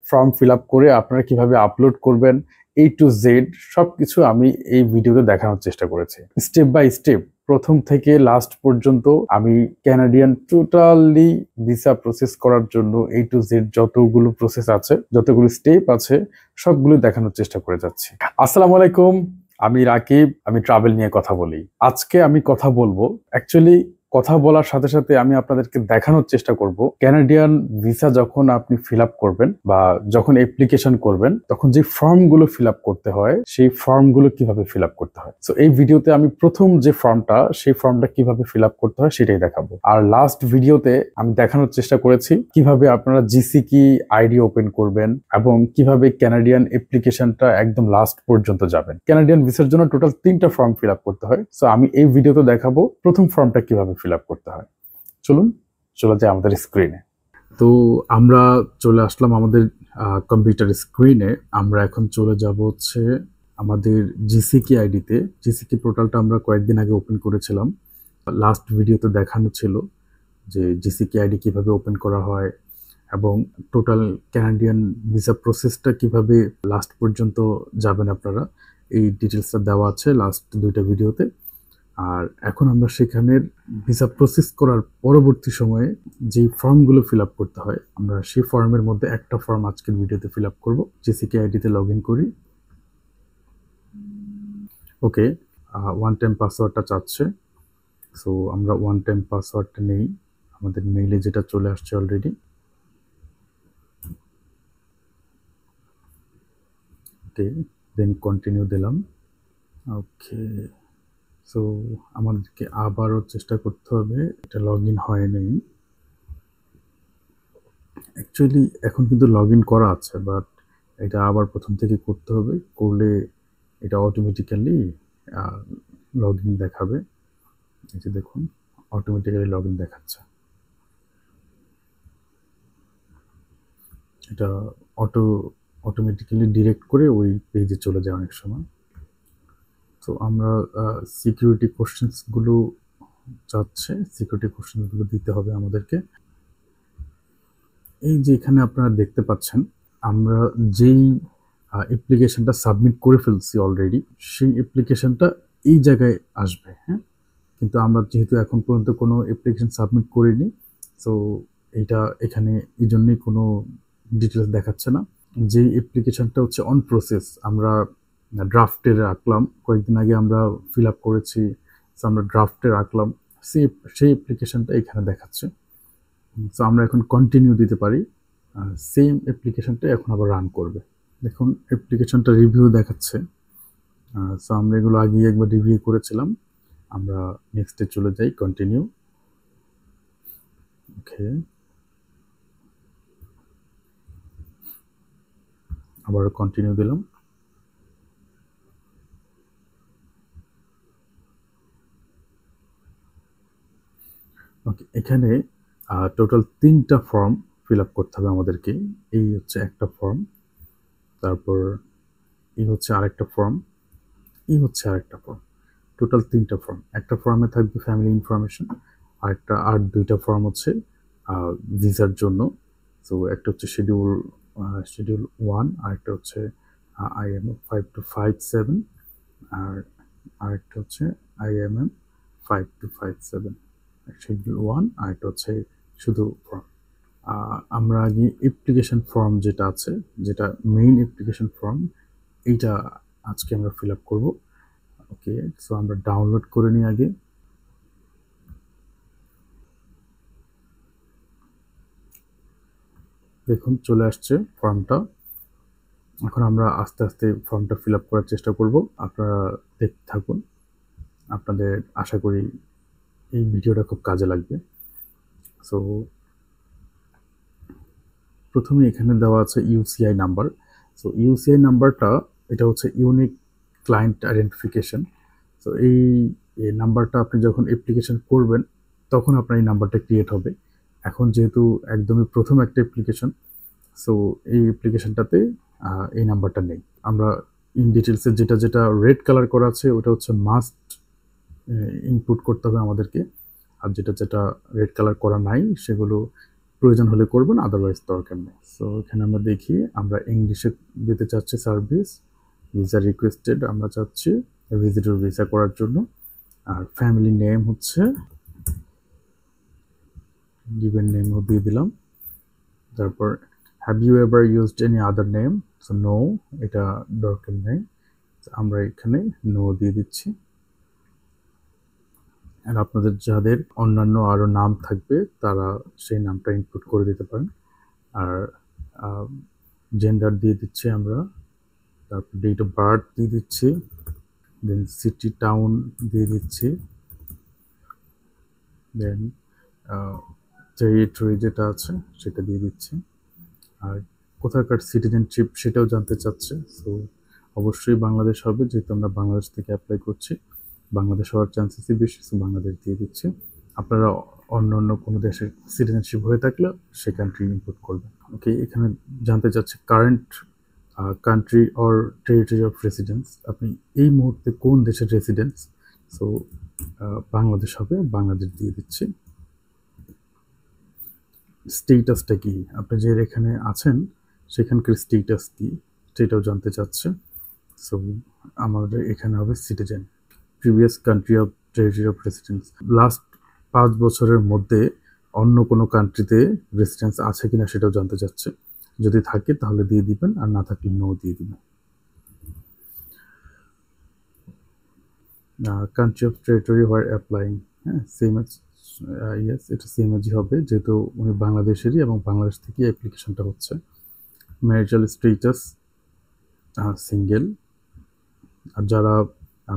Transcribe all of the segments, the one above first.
Form fill up করে আপনারা কিভাবে আপলোড করবেন A to Z সবকিছু আমি এই ভিডিওতে দেখানোর চেষ্টা করেছি স্টেপ বাই স্টেপ। প্রথম থেকে লাস্ট পর্যন্ত আমি কানাডিয়ান টোটালি ভিসা প্রসেস করার জন্য A to Z যতগুলো প্রসেস আছে, যতগুলো স্টেপ আছে, সবগুলো দেখানোর চেষ্টা করে যাচ্ছি। আসসালামু আলাইকুম, আমি রাকিব, আমি ট্রাভেল নিয়ে কথা বলি। আজকে আমি কথা বলবো, অ্যাকচুয়ালি কথা বলার সাথে সাথে আমি আপনাদেরকে দেখানোর চেষ্টা করব কানাডিয়ান ভিসা যখন আপনি ফিল আপ করবেন বা যখন অ্যাপ্লিকেশন করবেন তখন যে ফর্মগুলো ফিল আপ করতে হয় সেই ফর্মগুলো কিভাবে ফিল আপ করতে হয়। সো এই ভিডিওতে আমি প্রথম যে ফর্মটা, সেই ফর্মটা কিভাবে ফিল আপ করতে হয় সেটাই দেখাবো। আর লাস্ট ভিডিওতে আমি দেখানোর চেষ্টা করেছি কিভাবে আপনারা জিসিকি আইডি ওপেন করবেন এবং কিভাবে কানাডিয়ান অ্যাপ্লিকেশনটা একদম লাস্ট পর্যন্ত যাবেন। কানাডিয়ান ভিসার জন্য টোটাল 3টা ফর্ম ফিল আপ করতে হয়। সো আমি এই ভিডিওতে দেখাবো প্রথম ফর্মটা কিভাবে ফিল আপ করতে হয়। চলুন চলে যাই আমাদের স্ক্রিনে। তো আমরা চলে আসলাম আমাদের কম্পিউটার স্ক্রিনে। আমরা এখন চলে যাব হচ্ছে আমাদের জিসিকি আইডিতে। জিসিকি পোর্টালটা আমরা কয়েকদিন আগে ওপেন করেছিলাম। লাস্ট ভিডিওতে দেখানো ছিল যে জিসিকি আইডি কিভাবে ওপেন করা হয় এবং টোটাল কানাডিয়ান ভিসা প্রসেসটা কিভাবে লাস্ট পর্যন্ত যাবেন আপনারা, এই ডিটেলসটা দেওয়া আছে লাস্ট 2টা ভিডিওতে। আর এখন আমরা সেখানের ভিসা প্রসেস করার পরবর্তী সময়ে যে ফর্মগুলো ফিল আপ করতে হয়, আমরা সেই ফর্মের মধ্যে একটা ফর্ম আজকের ভিডিওতে ফিল আপ করবো। জিসিকে আইডিতে লগ ইন করি। ওকে, ওয়ান টাইম পাসওয়ার্ডটা চাচ্ছে। সো আমরা ওয়ান টাইম পাসওয়ার্ডটা নেই, আমাদের মেইলে যেটা চলে আসছে অলরেডি। ওকে, দেন কন্টিনিউ দিলাম। ওকে, সো আমাদেরকে আবারও চেষ্টা করতে হবে, এটা লগ ইন হয়নি। অ্যাকচুয়ালি এখন কিন্তু লগ ইন করা আছে, বাট এটা আবার প্রথম থেকে করতে হবে। করলে এটা অটোমেটিক্যালি লগ ইন দেখাবে। এই যে দেখুন, অটোমেটিক্যালি লগ ইন দেখাচ্ছে। এটা অটোমেটিক্যালি ডিরেক্ট করে ওই পেজে চলে যায় অনেক সময়। তো আমরা সিকিউরিটি কোশ্চেন্সগুলো চাচ্ছে, সিকিউরিটি কোশ্চেন্সগুলো দিতে হবে আমাদেরকে। এই যে এখানে আপনারা দেখতে পাচ্ছেন, আমরা যেই অ্যাপ্লিকেশনটা সাবমিট করে ফেলছি অলরেডি, সেই অ্যাপ্লিকেশনটা এই জায়গায় আসবে। হ্যাঁ, কিন্তু আমরা যেহেতু এখন পর্যন্ত কোনো অ্যাপ্লিকেশন সাবমিট করিনি, সো এইটা এখানে এই জন্যই কোনো ডিটেলস দেখাচ্ছে না। যেই অ্যাপ্লিকেশনটা হচ্ছে অন প্রসেস, আমরা ড্রাফটে রাখলাম, কয়েকদিন আগে আমরা ফিল আপ করেছি, সো আমরা ড্রাফটে রাখলাম, সেই অ্যাপ্লিকেশনটা এখানে দেখাচ্ছে। সো আমরা এখন কন্টিনিউ দিতে পারি। সেম অ্যাপ্লিকেশনটা এখন আবার রান করবে। দেখুন অ্যাপ্লিকেশনটা রিভিউ দেখাচ্ছে। সো আমরা এগুলো আগে একবার রিভিউ করেছিলাম। আমরা নেক্সটে চলে যাই, কন্টিনিউ। ওকে, আবার কন্টিনিউ দিলাম। ওকে, এখানে টোটাল 3টা ফর্ম ফিল আপ করতে হবে আমাদেরকে। এই হচ্ছে একটা ফর্ম, তারপর এই হচ্ছে আরেকটা ফর্ম, এই হচ্ছে আরেকটা ফর্ম। টোটাল 3টা ফর্ম। একটা ফর্মে থাকবে ফ্যামিলি ইনফরমেশন, আর 2টা ফর্ম হচ্ছে ভিসার জন্য। সো একটা হচ্ছে শিডিউল 1, আর একটা হচ্ছে IMM 5257, আর আরেকটা হচ্ছে IMM 5257। শিডিউল 1 আর একটা হচ্ছে শুধু ফর্ম। আমরা আগে অ্যাপ্লিকেশন ফর্ম যেটা আছে, যেটা মেইন অ্যাপ্লিকেশন ফর্ম, এইটা আজকে আমরা ফিল আপ করবো। ওকে, সো আমরা ডাউনলোড করে নিই আগে। দেখুন চলে আসছে ফর্মটা। এখন আমরা আস্তে আস্তে ফর্মটা ফিল আপ করার চেষ্টা করব। আপনারা দেখতে থাকুন, আপনাদের আশা করি এই ভিডিওটা খুব কাজে লাগবে। সো প্রথমে এখানে দেওয়া আছে ইউসিআই নাম্বার। সো ইউসিআই নাম্বারটা, এটা হচ্ছে ইউনিক ক্লায়েন্ট আইডেন্টিফিকেশন। সো এই নাম্বারটা আপনি যখন অ্যাপ্লিকেশন করবেন তখন আপনার এই নাম্বারটা ক্রিয়েট হবে। এখন যেহেতু একদমই প্রথম একটা অ্যাপ্লিকেশন, সো এই অ্যাপ্লিকেশনটাতে এই নাম্বারটা নেই। আমরা ইন ডিটেলসে যেটা যেটা রেড কালার করা আছে ওটা হচ্ছে মাস্ট ইনপুট করতে হবে আমাদেরকে, আর যেটা যেটা রেড কালার করা নাই সেগুলো প্রয়োজন হলে করবেন, আদারওয়াইজ দরকার নেই। সো এখানে আমরা দেখি, আমরা ইংলিশে দিতে চাচ্ছি সার্ভিস, ভিসা রিকোয়েস্টেড আমরা চাচ্ছি ভিজিটর ভিসা করার জন্য, আর ফ্যামিলি নেম হচ্ছে গিভেন নেমও দিয়ে দিলাম। তারপর have you ever used any other name, so no, এটা দরকার নেই, আমরা এখানে নো দিয়ে দিচ্ছি। আর আপনাদের যাদের অন্যান্য আরও নাম থাকবে তারা সেই নামটা ইনপুট করে দিতে পারেন। আর জেন্ডার দিয়ে দিচ্ছি আমরা, তারপর ডেট অফ বার্থ দিয়ে দিচ্ছি, দেন সিটি টাউন দিয়ে দিচ্ছি, দেন টেরিটরি যেটা আছে সেটা দিয়ে দিচ্ছি, আর কোথাকার সিটিজেনশিপ সেটাও জানতে চাচ্ছে। সো অবশ্যই বাংলাদেশ হবে, যেহেতু আমরা বাংলাদেশ থেকে অ্যাপ্লাই করছি, বাংলাদেশ হওয়ার চান্সেসই বেশি, সো বাংলাদেশ দিয়ে দিচ্ছি। আপনারা অন্য অন্য কোনো দেশের সিটিজেনশিপ হয়ে থাকলে সেই কান্ট্রি ইনপুট করবেন। ওকে, এখানে জানতে চাচ্ছে current country or territory of residence, আপনি এই মুহূর্তে কোন দেশের রেসিডেন্স, সো বাংলাদেশ হবে, বাংলাদেশ দিয়ে দিচ্ছি। স্টেটাসটা কি, আপনি যে এখানে আছেন সেখানকার স্টেটাস কি সেটাও জানতে চাচ্ছে, সো আমাদের এখানে হবে citizen. Previous country of territory of residence, last 5 বছরের মধ্যে অন্য কোনো কান্ট্রিতে রেসিডেন্স আছে কিনা সেটাও জানতে চাচ্ছে, যদি থাকে তাহলে দিয়ে দিবেন, আর না থাকলে নো দিয়ে দিবেন। Country of territory where applying, হ্যাঁ সেম এজ, ইয়েস এটা সেম এজই হবে, যেহেতু উনি বাংলাদেশেরই এবং বাংলাদেশ থেকে অ্যাপ্লিকেশনটা হচ্ছে। ম্যারিটাল স্টেটাস সিঙ্গেল, আর যারা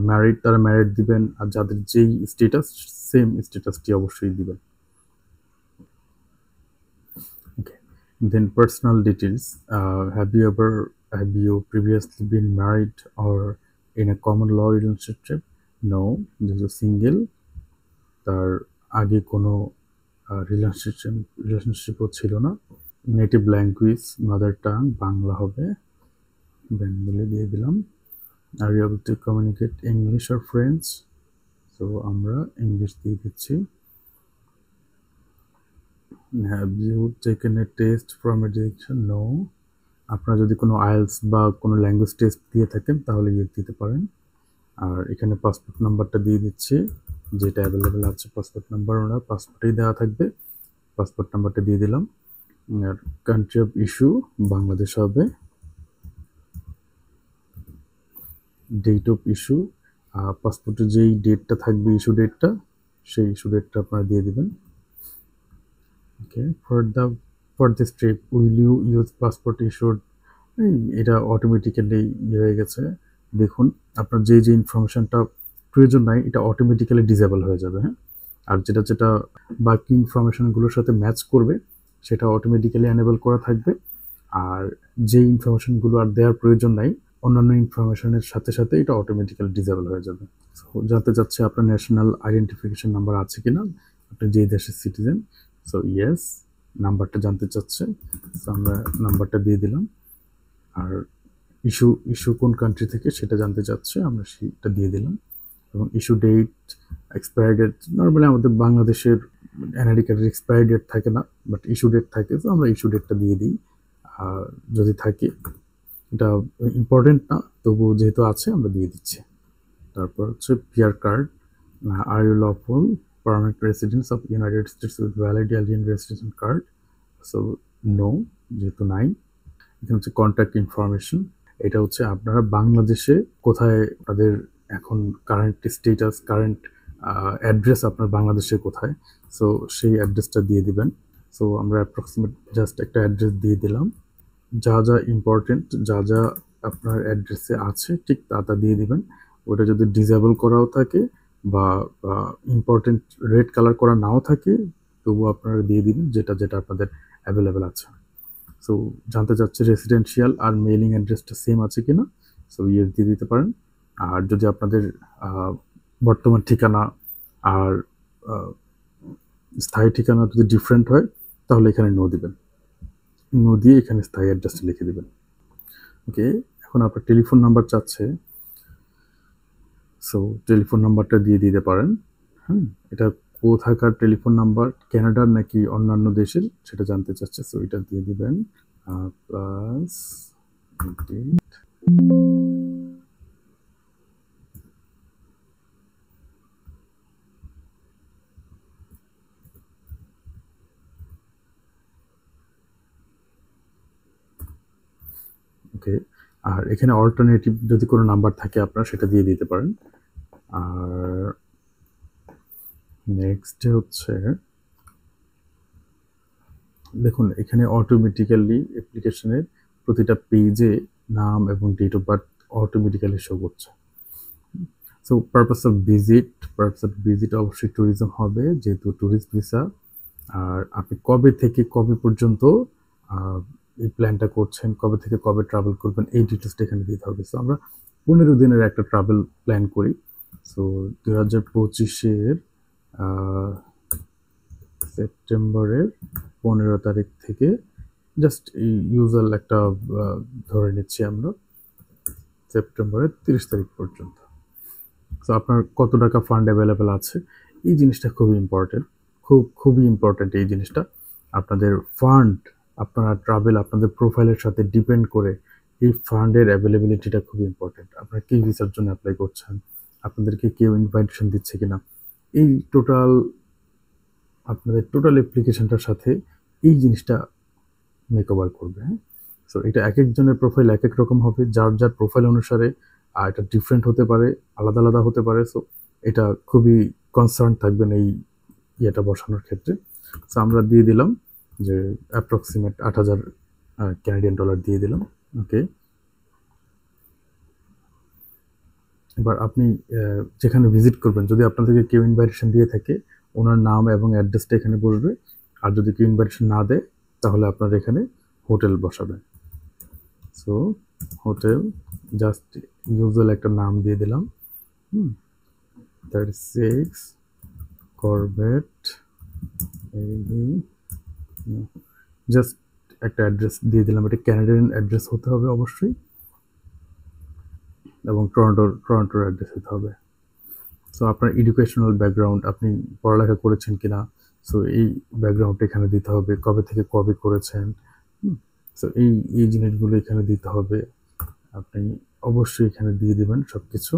ম্যারিড তারা ম্যারিড দিবেন, আর যাদের যেই স্টেটাস সেম স্টেটাসটি অবশ্যই দিবেন। Okay, then personal details, have you previously been married or in a common law relationship? No, this is single, তার আগে কোনো রিলেশনশিপও ছিল না। Native language mother tongue Bangla হবে, বেঙ্গলি দিয়ে দিলাম। Are you able to communicate English আর ফ্রেঞ্চ, সো আমরা ইংলিশ দিয়ে দিচ্ছি। Have you taken a test from education? No, আপনারা যদি কোনো আইএলস বা কোনো ল্যাঙ্গুয়েজ টেস্ট দিয়ে থাকেন তাহলে ইয়ে দিতে পারেন। আর এখানে পাসপোর্ট নাম্বারটা দিয়ে দিচ্ছি, যেটা অ্যাভেলেবেল আছে পাসপোর্ট নাম্বার ওনার পাসপোর্টেই দেওয়া থাকবে, পাসপোর্ট নাম্বারটা দিয়ে দিলাম। আর কান্ট্রি অফ ইস্যু বাংলাদেশ হবে, ডেট অফ ইস্যু পাসপোর্টের যেই ডেটটা থাকবে ইস্যু ডেটটা, সেই ইস্যু ডেটটা আপনারা দিয়ে দেবেন। Okay, for this trip will you use passport issued, এটা অটোমেটিক্যালি ইয়ে হয়ে গেছে। দেখুন আপনার যে যে ইনফরমেশনটা প্রয়োজন নাই এটা অটোমেটিক্যালি ডিসেবল হয়ে যাবে, হ্যাঁ, আর যেটা যেটা বাকি ইনফরমেশনগুলোর সাথে ম্যাচ করবে সেটা অটোমেটিক্যালি এনেবল করা থাকবে, আর যে ইনফরমেশনগুলো আর দেওয়ার প্রয়োজন নাই অন্যান্য ইনফরমেশনের সাথে সাথে এটা অটোমেটিক্যালি ডিসেবল হয়ে যাবে। সো জানতে চাচ্ছে আপনার ন্যাশনাল আইডেন্টিফিকেশন নাম্বার আছে কিনা, আপনি যেই দেশের সিটিজেন, সো ইয়েস, নাম্বারটা জানতে চাচ্ছে, সো আমরা নাম্বারটা দিয়ে দিলাম। আর ইস্যু কোন কান্ট্রি থেকে সেটা জানতে চাচ্ছে, আমরা সেটা দিয়ে দিলাম। এবং issue date, expire date, normally আমাদের বাংলাদেশের এনআইডি কার্ডের এক্সপায়ার ডেট থাকে না, বাট ইস্যু ডেট থাকে, তো আমরা ইস্যু ডেটটা দিয়ে দিই যদি থাকে, এটা ইম্পর্টেন্ট না, তবু যেহেতু আছে আমরা দিয়ে দিচ্ছি। তারপর হচ্ছে PR card, are you lawful permanent residence of United States with valid alien registration card, so no, যেহেতু নাই। এখানে হচ্ছে কন্ট্যাক্ট ইনফরমেশন, এটা হচ্ছে আপনারা বাংলাদেশে কোথায় তাদের এখন কারেন্ট স্টেটাস, কারেন্ট অ্যাড্রেস আপনার বাংলাদেশে কোথায়, সো সেই অ্যাড্রেসটা দিয়ে দিবেন। সো আমরা অ্যাপ্রক্সিমেট জাস্ট একটা অ্যাড্রেস দিয়ে দিলাম, যা যা ইম্পর্টেন্ট, যা যা আপনার অ্যাড্রেসে আছে ঠিক তা দিয়ে দিবেন। ওটা যদি ডিসেবল করাও থাকে বা ইম্পর্টেন্ট রেড কালার করা নাও থাকে তবুও আপনারা দিয়ে দিবেন যেটা যেটা আপনাদের অ্যাভেলেবেল আছে। সো জানতে চাচ্ছে রেসিডেন্সিয়াল আর মেইলিং অ্যাড্রেসটা সেম আছে কিনা, সো ইয়েস দিয়ে দিতে পারেন। আর যদি আপনাদের বর্তমান ঠিকানা আর স্থায়ী ঠিকানা যদি ডিফারেন্ট হয় তাহলে এখানে নো দিবেন, নো দিয়ে এখানে স্থায়ী অ্যাড্রেসটা লিখে দিবেন। ওকে, এখন আপনার টেলিফোন নাম্বার চাচ্ছে, সো টেলিফোন নাম্বারটা দিয়ে দিতে পারেন। এটা কোথাকার টেলিফোন নাম্বার, কানাডার নাকি অন্যান্য দেশের, সেটা জানতে চাচ্ছে। সো এটা দিয়ে দিবেন প্লাস। ওকে, আর এখানে অল্টারনেটিভ যদি কোনো নাম্বার থাকে আপনার সেটা দিয়ে দিতে পারেন। আর নেক্সট হচ্ছে দেখুন এখানে অটোমেটিক্যালি অ্যাপ্লিকেশনের প্রতিটা পেজে নাম এবং date of birth automatically show করছে। সো পারপাস অফ ভিজিট অবশ্যই ট্যুরিজম হবে, যেহেতু ট্যুরিস্ট ভিসা। আর আপনি কবে থেকে কবে পর্যন্ত এই প্ল্যানটা করছেন, কবে থেকে কবে ট্রাভেল করবেন, এই ডিটেলসটা এখানে দিতে হবে। সো আমরা 15 দিনের একটা ট্রাভেল প্ল্যান করি। সো 2025-এর সেপ্টেম্বরের 15 তারিখ থেকে জাস্ট এই ইউজুয়াল একটা ধরে নিচ্ছি আমরা সেপ্টেম্বরের 30 তারিখ পর্যন্ত। সো আপনার কত টাকা ফান্ড অ্যাভেলেবেল আছে, এই জিনিসটা খুবই ইম্পর্টেন্ট, খুবই ইম্পর্টেন্ট এই জিনিসটা। আপনাদের ফান্ড, আপনারা ট্রাভেল আপনাদের প্রোফাইলের সাথে ডিপেন্ড করে এই ফান্ডের অ্যাভেলেবিলিটিটা খুবই ইম্পর্টেন্ট। আপনারা কি ভিসার জন্য অ্যাপ্লাই করছেন, আপনাদেরকে কেউ ইনভাইটেশন দিচ্ছে কিনা, এই আপনাদের টোটাল অ্যাপ্লিকেশনটার সাথে এই জিনিসটা মেকওভার করবে। হ্যাঁ, সো এটা এক একজনের প্রোফাইল এক এক রকম হবে, যার প্রোফাইল অনুসারে এটা ডিফারেন্ট হতে পারে, আলাদা আলাদা হতে পারে। সো এটা খুবই কনসার্ন থাকবেন এই ইয়েটা বসানোর ক্ষেত্রে। সো আমরা দিয়ে দিলাম যে অ্যাপ্রক্সিমেট 8,000 কানাডিয়ান ডলার দিয়ে দিলাম। ওকে, এবার আপনি যেখানে ভিজিট করবেন, যদি আপনাদেরকে কেউ ইনভাইটেশন দিয়ে থাকে, ওনার নাম এবং অ্যাড্রেসটা এখানে বসবে। আর যদি কেউ ইনভাইটেশন না দেয় তাহলে আপনার এখানে হোটেল বসাবেন। সো হোটেল জাস্ট ইউজুয়াল একটা নাম দিয়ে দিলাম, 36 করবেট, জাস্ট একটা অ্যাড্রেস দিয়ে দিলাম। এটা ক্যানাডিয়ান অ্যাড্রেস হতে হবে অবশ্যই, এবং টরন্টোর অ্যাড্রেস হতে হবে। সো আপনার এডুকেশনাল ব্যাকগ্রাউন্ড, আপনি পড়ালেখা করেছেন কিনা, সো এই ব্যাকগ্রাউন্ডটা এখানে দিতে হবে, কবে থেকে কবে করেছেন। সো এই জিনিসগুলো এখানে দিতে হবে। আপনি অবশ্যই এখানে দিয়ে দিবেন সব কিছু।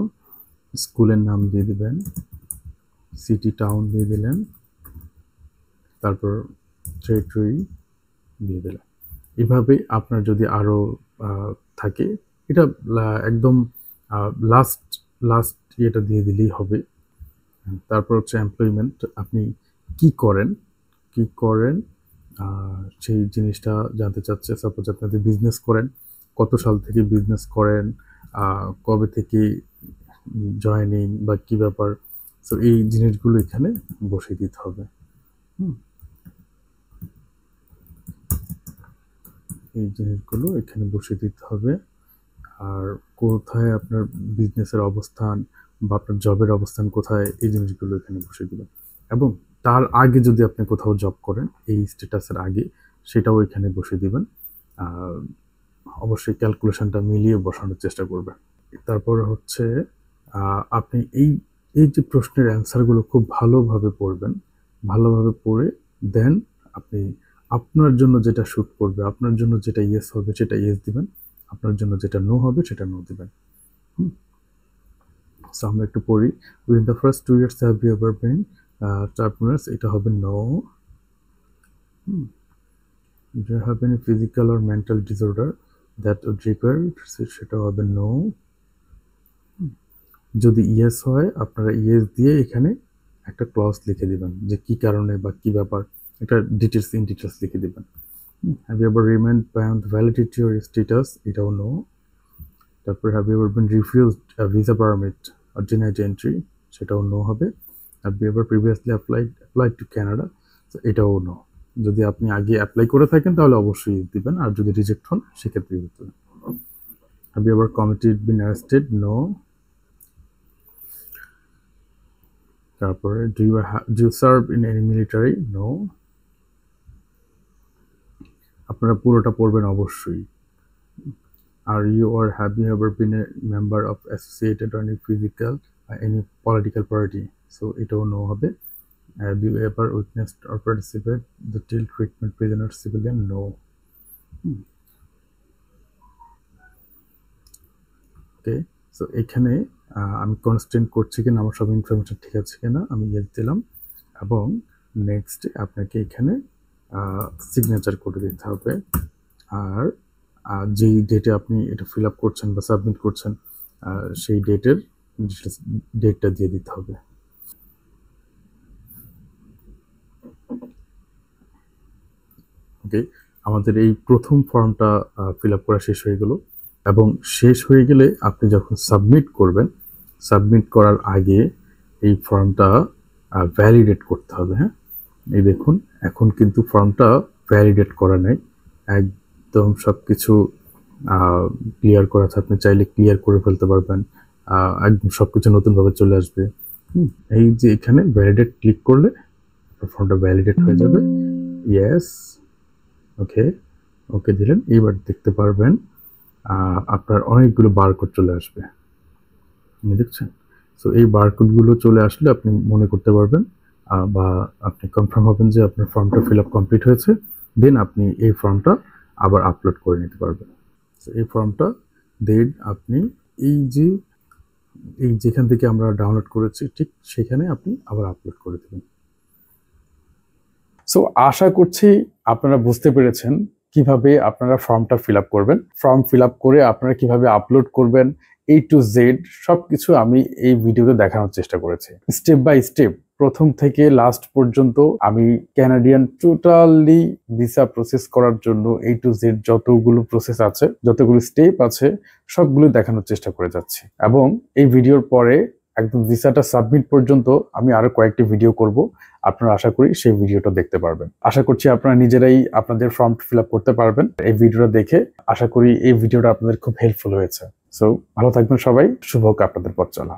স্কুলের নাম দিয়ে দিবেন, সিটি টাউন দিয়ে দিলেন, তারপর টেরিটরি দিয়ে দিলেন। এভাবে আপনার যদি আরও থাকে, এটা একদম লাস্ট ইয়েটা দিয়ে দিলেই হবে। তারপর হচ্ছে এমপ্লয়মেন্ট, আপনি কি করেন সেই জিনিসটা জানতে চাচ্ছে। সাপোজ আপনি বিজনেস করেন, কত সাল থেকে বিজনেস করেন, কবে থেকে জয়েনিং বা কি ব্যাপার, সো এই জিনিসগুলো এখানে বসিয়ে দিতে হবে। এই জিনিসগুলো এখানে বসিয়ে দিতে হবে। আর কোথায় আপনার বিজনেসের অবস্থান বা আপনার জবের অবস্থান কোথায়, এই জিনিসগুলো এখানে বসিয়ে দিবেন। এবং তার আগে যদি আপনি কোথাও জব করেন, এই স্ট্যাটাসের আগে, সেটাও এখানে বসিয়ে দিবেন। অবশ্যই ক্যালকুলেশনটা মিলিয়ে বসানোর চেষ্টা করবেন। তারপর হচ্ছে আপনি এই যে প্রশ্নের অ্যান্সারগুলো খুব ভালোভাবে পড়বেন, ভালোভাবে পড়ে দেন আপনি আপনার জন্য যেটা শুট করবে, আপনার জন্য যেটা ইয়েস হবে সেটা ইয়েস দিবেন, আপনার জন্য যেটা নো হবে সেটা নো দিবেন। সো আমরা একটু পড়ি। Within the first 2 years have you ever been travellers, এটা হবে no. Do you have any physical or mental disorder that would require, সেটা হবে নো। যদি ইয়েস হয় আপনারা ইয়েস দিয়ে এখানে একটা ক্লজ লিখে দিবেন যে কি কারণে বা কি ব্যাপার, একটা ডিটেলস লিখে দিবেন। Have you ever remained beyond the validity or status, এটাও নো। তারপর have you ever been refused a visa permit or denied entry, সেটাও নো হবে। Have you ever previously applied to Canada, এটাও নো। যদি আপনি আগে অ্যাপ্লাই করে থাকেন তাহলে অবশ্যই দিবেন, আর যদি রিজেক্ট হন সেক্ষেত্রে দিবেন। Have you ever committed been arrested, no. তারপরে do you serve in any military, no. আপনারা পুরোটা পড়বেন অবশ্যই। Are you or have you ever bin a member of associated or any physical any political party, so এটাও no হবে। Have you ever witnessed or participated the till treatment prisoner civilian? No. Okay, so এখানে আমি constant করছি কিনা, আমার সব information ঠিক আছে কিনা আমি ইয়েস দিলাম, এবং নেক্সট আপনাকে এখানে সিগনেচার করে দিতে হবে। আর যেই ডেটে আপনি এটা ফিল আপ করছেন বা সাবমিট করছেন সেই ডেটটা দিয়ে দিতে হবে। ওকে, আমাদের এই প্রথম ফর্মটা ফিল আপ করা শেষ হয়ে গেল, এবং শেষ হয়ে গেলে আপনি যখন সাবমিট করবেন, সাবমিট করার আগে এই ফর্মটা ভ্যালিডেট করতে হবে। হ্যাঁ, এই দেখুন এখন কিন্তু ফর্মটা ভ্যালিডেট করা নেই, একদম সব কিছু ক্লিয়ার করা আছে। আপনি চাইলে ক্লিয়ার করে ফেলতে পারবেন, একদম সব কিছু নতুনভাবে চলে আসবে। এই যে এখানে ভ্যালিডেট ক্লিক করলে ফর্মটা ভ্যালিডেট হয়ে যাবে। ইয়েস, ওকে, ওকে দিলেন। এইবার দেখতে পারবেন আপনার অনেকগুলো বারকোড চলে আসবে, দেখছেন? সো এই বারকোডগুলো চলে আসলে আপনি মনে করতে পারবেন বা আপনি কনফার্ম হবেন যে আপনার ফর্মটা ফিল আপ কমপ্লিট হয়েছে, দেন আপনি এই ফর্মটা আবার আপলোড করে নিতে পারবেন। সো এই ফর্মটা দেন আপনি যেখান থেকে আমরা ডাউনলোড করেছি ঠিক সেখানে আপনি আবার আপলোড করে দেবেন। সো আশা করছি আপনারা বুঝতে পেরেছেন কিভাবে আপনারা ফর্মটা ফিল আপ করবেন। ফর্ম ফিল আপ করে আপনারা কিভাবে আপলোড করবেন, A to Z সবকিছু আমি এই ভিডিওতে দেখানোর চেষ্টা করেছি। স্টেপ বাই স্টেপ, প্রথম থেকে লাস্ট পর্যন্ত আমি ক্যানাডিয়ান টোটালি ভিসা প্রসেস করার জন্য A to Z যতগুলো প্রসেস আছে, যতগুলো স্টেপ আছে, সবগুলো দেখানোর চেষ্টা করে যাচ্ছি। এবং এই ভিডিওর পরে একদম ভিসাটা সাবমিট পর্যন্ত আমি আরো কয়েকটি ভিডিও করব, আপনারা আশা করি সেই ভিডিওটা দেখতে পারবেন। আশা করছি আপনারা নিজেরাই আপনাদের ফর্ম ফিল আপ করতে পারবেন এই ভিডিওটা দেখে। আশা করি এই ভিডিওটা আপনাদের খুব হেল্পফুল হয়েছে। সো ভালো থাকবেন সবাই, শুভ হোক আপনাদের পথ চলা।